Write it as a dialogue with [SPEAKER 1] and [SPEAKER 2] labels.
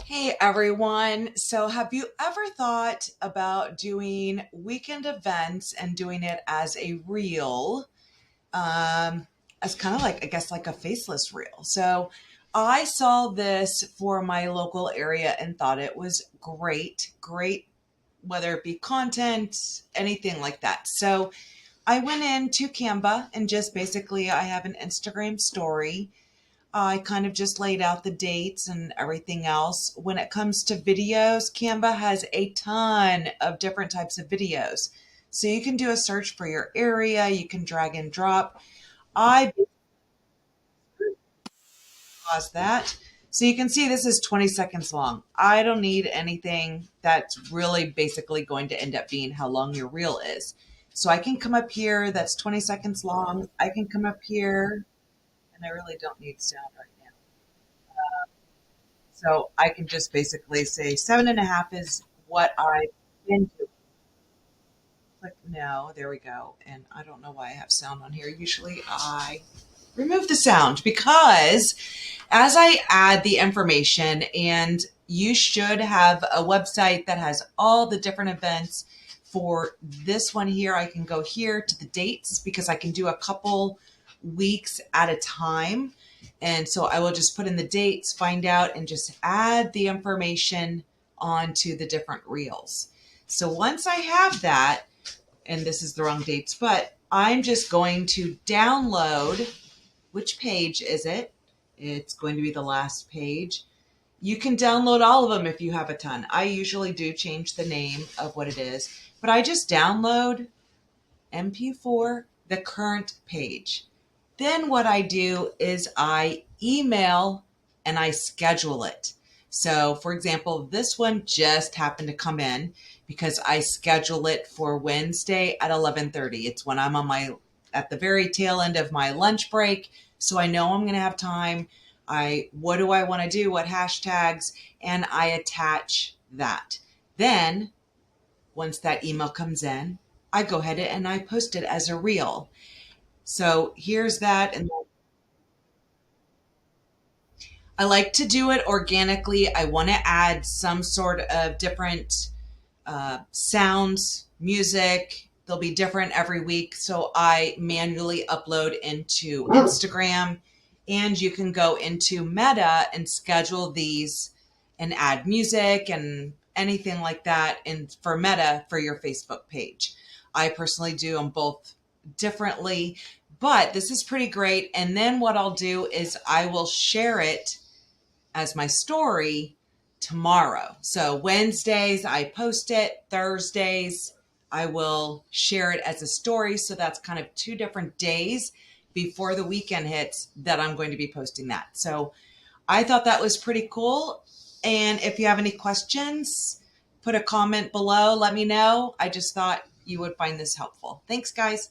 [SPEAKER 1] Hey everyone. So, have you ever thought about doing weekend events and doing it as a reel? As kind of like, I guess, like a faceless reel. So, I saw this for my local area and thought it was great, great, whether it be content, anything like that. So, I went into Canva and just basically, I have an Instagram story. I kind of just laid out the dates and everything else. When it comes to videos, Canva has a ton of different types of videos. So you can do a search for your area, you can drag and drop. I pause that. So you can see this is 20 seconds long. I don't need anything that's really basically going to end up being how long your reel is. So I can come up here, that's 20 seconds long. I can come up here, and I really don't need sound right now. So I can just basically say 7.5 is what I've been to. Click no, there we go. And I don't know why I have sound on here. Usually I remove the sound because as I add the information, and you should have a website that has all the different events. For this one here, I can go here to the dates because I can do a couple weeks at a time. And so I will just put in the dates, find out, and just add the information onto the different reels. So once I have that, and this is the wrong dates, but I'm just going to download. Which page is it? It's going to be the last page. You can download all of them if you have a ton. I usually do change the name of what it is, but I just download MP4, the current page. Then what I do is I email and I schedule it. So for example, this one just happened to come in because I schedule it for Wednesday at 11:30. It's when I'm on my at the very tail end of my lunch break. So I know I'm going to have time. What do I want to do? What hashtags? And I attach that. Then once that email comes in, I go ahead and I post it as a reel. So here's that. And I like to do it organically. I want to add some sort of different sounds, music. They'll be different every week. So I manually upload into Instagram, and you can go into Meta and schedule these and add music and anything like that. And for Meta, for your Facebook page, I personally do them both differently, but this is pretty great. And then what I'll do is I will share it as my story tomorrow. So Wednesdays, I post it. Thursdays, I will share it as a story. So that's kind of 2 different days before the weekend hits that I'm going to be posting that. So I thought that was pretty cool. And if you have any questions, put a comment below. Let me know. I just thought you would find this helpful. Thanks, guys.